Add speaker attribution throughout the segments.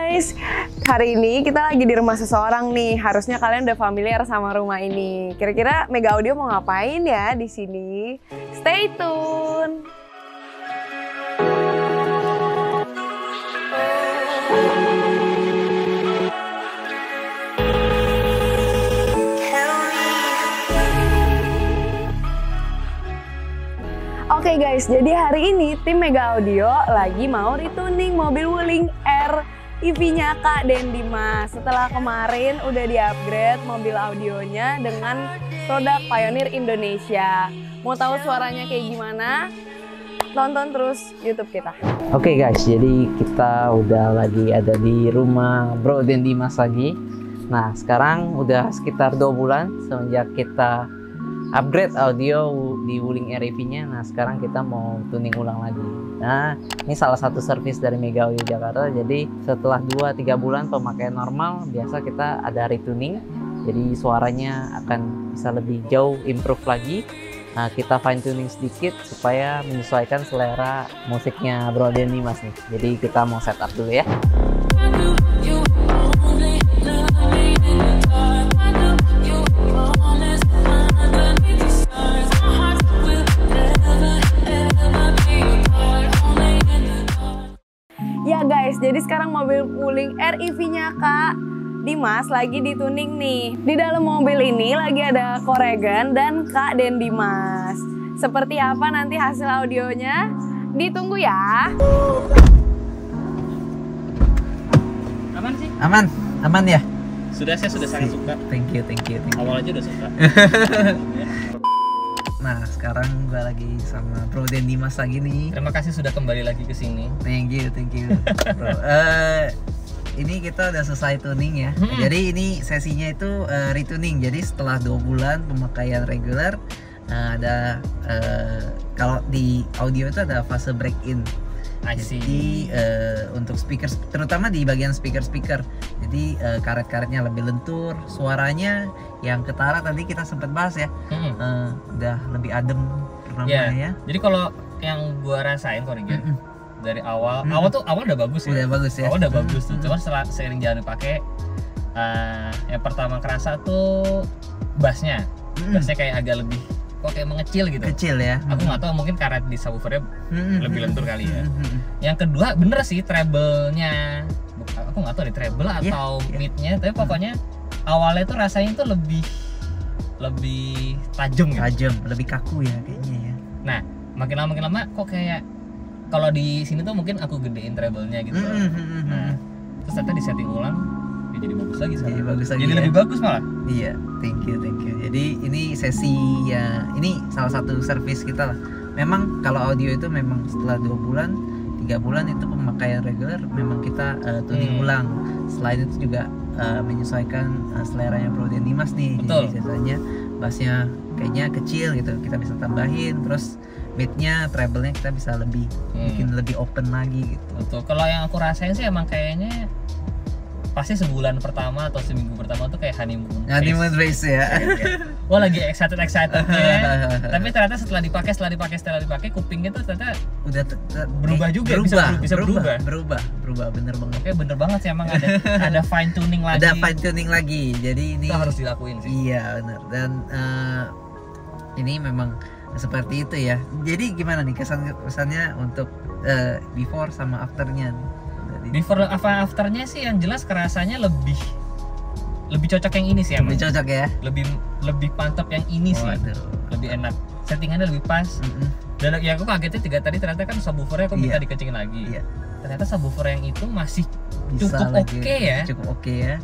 Speaker 1: guys, hari ini kita lagi di rumah seseorang nih. Harusnya kalian udah familiar sama rumah ini. Kira-kira Mega Audio mau ngapain ya di sini? Stay tune. Oke guys, jadi hari ini tim Mega Audio lagi mau retuning mobil Wuling R EV-nya Kak Den Dimas. Setelah kemarin udah di-upgrade mobil audionya dengan produk Pioneer Indonesia. Mau tahu suaranya kayak gimana? Tonton terus YouTube kita.
Speaker 2: Oke guys, jadi kita udah lagi ada di rumah Bro Den Dimas lagi. Nah, sekarang udah sekitar 2 bulan semenjak kita upgrade audio di Wuling R EV-nya. Nah, sekarang kita mau tuning ulang lagi. Nah, ini salah satu servis dari Mega Audio Jakarta. Jadi setelah 2-3 bulan pemakaian normal, biasa kita ada retuning. Jadi suaranya akan bisa lebih jauh improve lagi. Nah, kita fine tuning sedikit supaya menyesuaikan selera musiknya Bro Den Dimas nih. Jadi kita mau setup dulu ya.
Speaker 1: Ya guys, jadi sekarang mobil Wuling R EV-nya Kak Dimas lagi dituning nih. Di dalam mobil ini lagi ada Koregan dan Kak Den Dimas. Seperti apa nanti hasil audionya? Ditunggu ya.
Speaker 3: Aman sih?
Speaker 2: Aman ya?
Speaker 3: Saya sudah sangat suka.
Speaker 2: Thank you.
Speaker 3: Awal aja udah suka.
Speaker 2: Nah, sekarang gue lagi sama Bro Den Dimas lagi nih.
Speaker 3: Terima kasih sudah kembali lagi ke sini.
Speaker 2: Thank you bro. Ini kita udah selesai tuning ya. Jadi ini sesinya itu retuning. Jadi setelah 2 bulan pemakaian reguler, ada kalau di audio itu ada fase break in. Jadi untuk speaker, terutama di bagian speaker. Jadi karet-karetnya lebih lentur, suaranya yang ketara tadi kita sempat bahas ya. Udah lebih adem namanya ya.
Speaker 3: Jadi kalau yang gua rasain Koregan dari awal udah bagus ya.
Speaker 2: Udah bagus ya.
Speaker 3: Awal udah bagus tuh. Cuma setelah seiring jalan dipakai, yang pertama kerasa tuh bassnya kayak agak lebih kok kayak mengecil gitu.
Speaker 2: Kecil ya.
Speaker 3: Aku nggak tahu, mungkin karet di subwoofernya lebih lentur kali ya. Yang kedua bener sih treble-nya. Aku nggak tahu di treble atau mid-nya, tapi pokoknya awalnya tuh rasanya tuh lebih tajam gitu.
Speaker 2: Tajam, lebih kaku ya kayaknya ya.
Speaker 3: Nah, makin lama kok kayak kalau di sini tuh mungkin aku gedein treble-nya gitu. Nah, terus ternyata di setting ulang dia jadi bagus lagi sekarang. Jadi lebih bagus malah.
Speaker 2: Iya, thank you. Jadi ini sesi ya, ini salah satu service kita lah. Memang kalau audio itu memang setelah 2 bulan, 3 bulan itu pemakaian reguler memang kita tuning ulang. Selain itu juga menyesuaikan seleranya Bro Den Dimas nih.
Speaker 3: Betul.
Speaker 2: Jadi biasanya bassnya kayaknya kecil gitu, kita bisa tambahin. Terus midnya, treble-nya kita bisa lebih bikin lebih open lagi gitu.
Speaker 3: Betul. Kalau yang aku rasain sih emang kayaknya pasti sebulan pertama atau seminggu pertama tuh kayak honeymoon
Speaker 2: phase ya.
Speaker 3: Wah, lagi excited tapi ternyata setelah dipakai kupingnya tuh ternyata udah berubah juga. Bisa berubah
Speaker 2: bener banget.
Speaker 3: Oke, bener banget sih, emang ada fine tuning lagi.
Speaker 2: Ada fine tuning lagi. Jadi ini
Speaker 3: itu harus dilakuin sih.
Speaker 2: Iya bener. Dan ini memang seperti itu ya. Jadi gimana nih kesannya untuk before sama afternya nih?
Speaker 3: Before afternya sih yang jelas kerasanya lebih cocok yang ini sih emang.
Speaker 2: Lebih cocok ya.
Speaker 3: Lebih mantap yang ini sih. Lebih enak. Settingannya lebih pas. Dan ya aku kagetnya tadi ternyata kan subwoofernya aku minta dikencengin lagi. Ternyata subwoofer yang itu masih cukup oke ya.
Speaker 2: Cukup oke ya.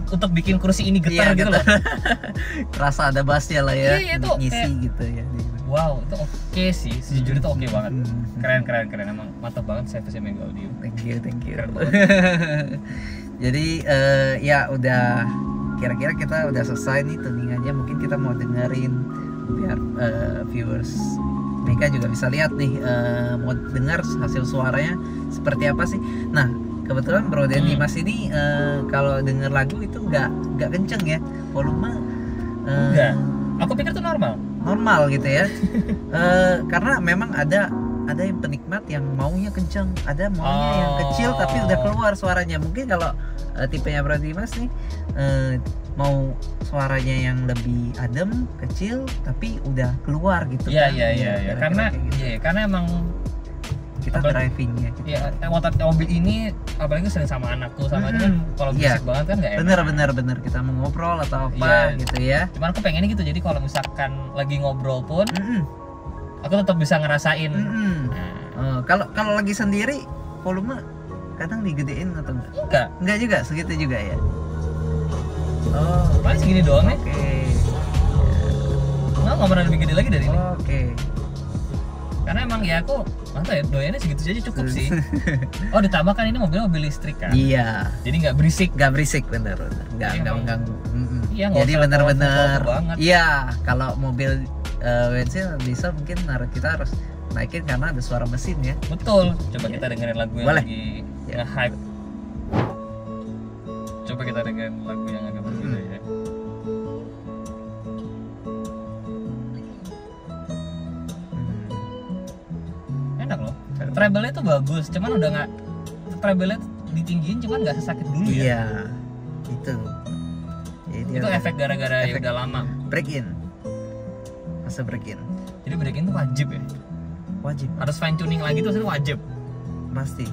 Speaker 3: Untuk bikin kursi ini getar gitu loh.
Speaker 2: Kerasa ada bassnya lah ya.
Speaker 3: Iya, itu
Speaker 2: ngisi gitu ya.
Speaker 3: Wow, itu oke sih. Sejujurnya itu oke banget. Keren. Emang mantap banget service Mega Audio.
Speaker 2: Thank you.
Speaker 3: Keren banget.
Speaker 2: Jadi ya udah, kira-kira kita udah selesai nih tuningannya. Mungkin kita mau dengerin biar viewers mereka juga bisa lihat nih, mau dengar hasil suaranya seperti apa sih. Nah, kebetulan Bro Den Dimas ini kalau denger lagu itu nggak kenceng ya volume.
Speaker 3: Enggak. Aku pikir itu normal
Speaker 2: gitu ya. Karena memang ada ada yang penikmat yang maunya kenceng, ada maunya yang kecil tapi udah keluar suaranya. Mungkin kalau tipenya Bro Dimas nih mau suaranya yang lebih adem, kecil tapi udah keluar gitu
Speaker 3: Iya
Speaker 2: kan.
Speaker 3: iya. Karena emang
Speaker 2: kita drivingnya gitu.
Speaker 3: ya mobil ini apalagi sering sama anakku sama itu kan kalau berisik banget kan nggak enak.
Speaker 2: Bener kita mau ngobrol atau apa gitu ya.
Speaker 3: Cuman aku pengennya gitu, jadi kalau misalkan lagi ngobrol pun aku tetap bisa ngerasain.
Speaker 2: Kalau lagi sendiri volume kadang digedein atau enggak? Enggak juga, segitu juga ya.
Speaker 3: Paling segini doang nih. Nggak pernah lebih gede lagi dari ini. Karena emang ya aku doyannya segitu aja cukup sih. Ditambah kan ini mobil listrik kan.
Speaker 2: Iya.
Speaker 3: Jadi nggak berisik.
Speaker 2: Bener. Nggak mengganggu.
Speaker 3: Iya,
Speaker 2: jadi bener-bener.
Speaker 3: Banget.
Speaker 2: Iya, kalau mobil bensin diesel mungkin kita harus naikin karena ada suara mesin ya.
Speaker 3: Betul. Coba kita dengerin lagu yang
Speaker 2: Boleh.
Speaker 3: lagi nge-hype. Coba kita dengerin lagu yang agak berbeda ya. Enak loh. Treble-nya tuh bagus, cuman udah nggak, treble-nya ditinggiin cuman nggak sesakit dulu ya.
Speaker 2: Iya. Itu. Jadi
Speaker 3: Itu efek gara-gara ya udah lama.
Speaker 2: Break in. Masa break in.
Speaker 3: Jadi break in tuh wajib ya.
Speaker 2: Wajib.
Speaker 3: Harus fine tuning lagi tuh itu wajib.
Speaker 2: Pasti.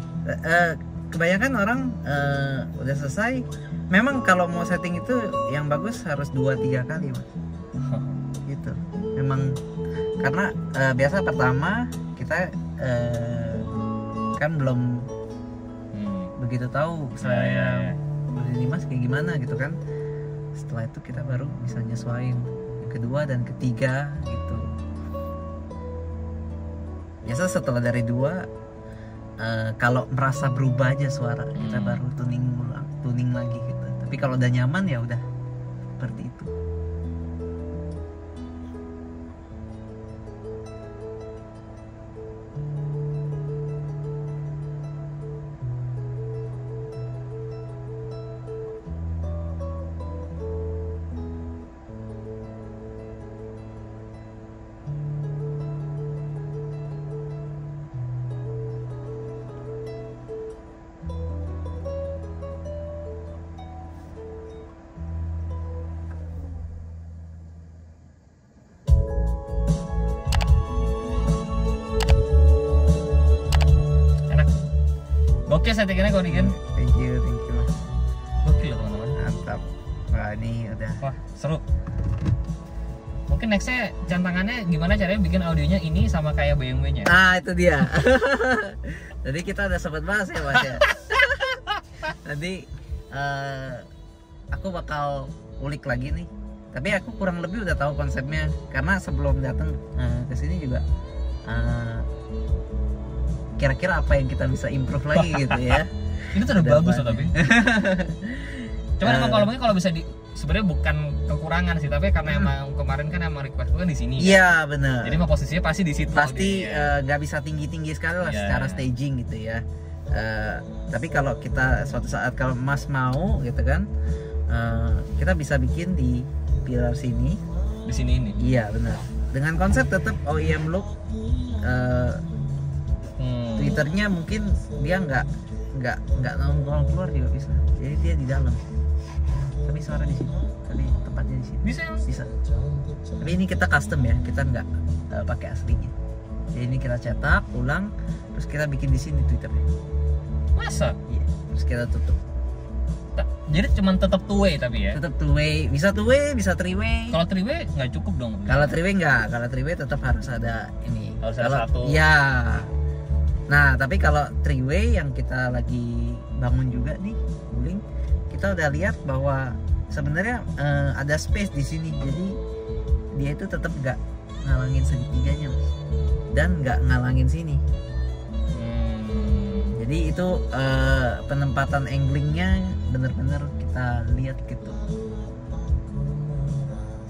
Speaker 2: Kebanyakan orang udah selesai. Memang kalau mau setting itu yang bagus harus 2-3 kali mas. Gitu. Memang karena biasa pertama kita kan belum begitu tahu saya ini mas kayak gimana gitu kan. Setelah itu kita baru bisa nyesuaiin yang kedua dan ketiga gitu. Biasa setelah dari 2 kalau merasa berubah aja suara kita baru tuning lagi gitu. Tapi kalau udah nyaman ya udah seperti itu.
Speaker 3: Oke, settingannya kau Digen.
Speaker 2: Thank you mas.
Speaker 3: Gokil loh teman-teman.
Speaker 2: Mantap. Wah ini udah.
Speaker 3: Wah seru. Mungkin nextnya cantangannya gimana caranya bikin audionya ini sama kayak BMW-nya.
Speaker 2: Nah itu dia. Jadi kita udah sempat bahas ya mas ya. Nanti aku bakal ulik lagi nih. Tapi aku kurang lebih udah tahu konsepnya karena sebelum datang ke sini juga kira-kira apa yang kita bisa improve lagi gitu ya.
Speaker 3: Ini tuh udah bagus loh tapi. Cuman emang kalau bisa sebenarnya bukan kekurangan sih, tapi karena emang kemarin kan emang request kan di sini.
Speaker 2: Iya kan? Benar.
Speaker 3: Jadi mah posisinya pasti di situ.
Speaker 2: Pasti nggak bisa tinggi-tinggi sekali lah secara staging gitu ya. Tapi kalau kita suatu saat kalau Mas mau gitu kan, kita bisa bikin di pilar sini.
Speaker 3: Di sini ini.
Speaker 2: Iya benar. Dengan konsep tetap OEM look. Twitternya mungkin dia nggak nongol keluar juga bisa. Jadi dia di dalam. Tapi suara di sini. Tapi tempatnya di sini. Bisa. Tapi ini kita custom ya. Kita nggak pakai aslinya. Jadi ini kita cetak ulang, terus kita bikin di sini Twitternya.
Speaker 3: Masa?
Speaker 2: Iya. Terus kita tutup.
Speaker 3: Jadi cuma tetap two way tapi ya.
Speaker 2: Tetap two way, bisa 3 way.
Speaker 3: Kalau 3 way nggak cukup dong.
Speaker 2: Kalau 3 way nggak. Kalau 3 way tetap harus ada ini.
Speaker 3: Harus ada satu.
Speaker 2: Iya. Nah, tapi kalau 3 way yang kita lagi bangun juga nih, Wuling, kita udah lihat bahwa sebenarnya ada space di sini. Jadi dia itu tetap nggak ngalangin segitiganya, Mas. Dan nggak ngalangin sini. Jadi itu penempatan anglingnya bener-bener kita lihat gitu.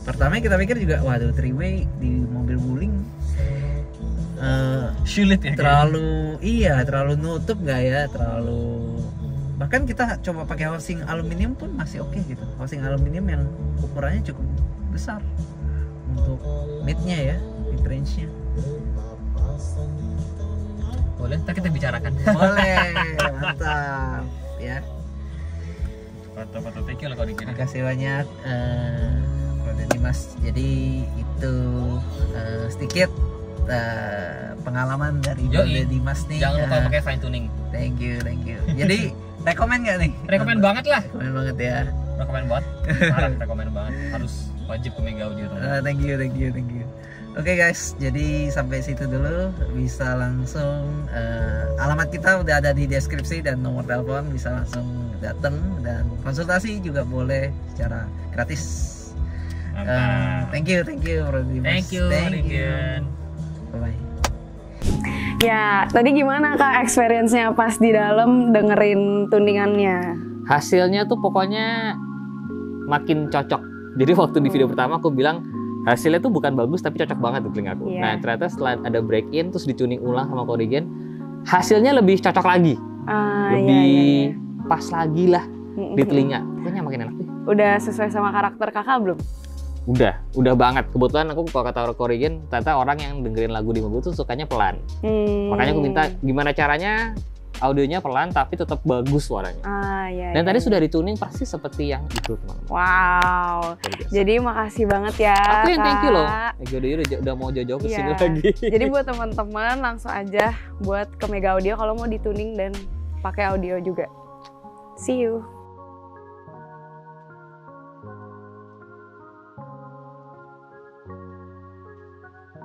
Speaker 2: Pertama kita pikir juga, waduh 3 way di mobil Wuling
Speaker 3: sulit ya.
Speaker 2: Terlalu nutup nggak ya, terlalu. Bahkan kita coba pakai housing aluminium pun masih oke gitu. Housing aluminium yang ukurannya cukup besar untuk midnya ya, mid range-nya.
Speaker 3: Boleh, ntar kita bicarakan.
Speaker 2: Boleh, mantap. Ya,
Speaker 3: Foto-foto thank you lah kalau
Speaker 2: terima
Speaker 3: dikirim.
Speaker 2: kasih banyak Bro dan Dimas. Jadi itu sedikit pengalaman dari Bro
Speaker 3: Yoi.
Speaker 2: dan Dimas nih.
Speaker 3: Jangan lupa pakai fine tuning.
Speaker 2: Thank you. Jadi rekomen nggak nih?
Speaker 3: Rekomen banget lah.
Speaker 2: Rekomen banget ya.
Speaker 3: Rekomen banget. Parah, rekomen banget. Harus wajib ke Mega Audio teman.
Speaker 2: Thank you. Oke guys, jadi sampai situ dulu. Bisa langsung alamat kita udah ada di deskripsi dan nomor telepon, bisa langsung datang dan konsultasi juga boleh secara gratis.
Speaker 3: Mantap.
Speaker 2: Thank you Bro Dimas.
Speaker 3: Thank you, Regen.
Speaker 2: Bye.
Speaker 1: Ya, tadi gimana Kak experience-nya pas di dalam dengerin tuningannya?
Speaker 3: Hasilnya tuh pokoknya makin cocok. Jadi waktu di video pertama aku bilang hasilnya tuh bukan bagus tapi cocok banget di telinga aku.
Speaker 1: Iya.
Speaker 3: Nah ternyata setelah ada break in terus dituning ulang sama Korigen, hasilnya lebih cocok lagi, lebih pas lagi lah di telinga. Pokoknya makin enak deh.
Speaker 1: Udah sesuai sama karakter Kakak belum?
Speaker 3: Udah banget. Kebetulan aku kalau kata Korigen, ternyata orang yang dengerin lagu di mobil tuh sukanya pelan. Makanya aku minta gimana caranya audionya pelan tapi tetap bagus suaranya. Dan tadi sudah dituning pasti seperti yang itu teman-teman.
Speaker 1: Wow. Jadi makasih banget ya.
Speaker 3: Aku yang thank you loh.
Speaker 1: Kak.
Speaker 3: Udah mau jauh-jauh ke sini
Speaker 1: Iya.
Speaker 3: lagi.
Speaker 1: Jadi buat teman-teman langsung aja buat ke Mega Audio kalau mau dituning dan pakai audio juga. See you.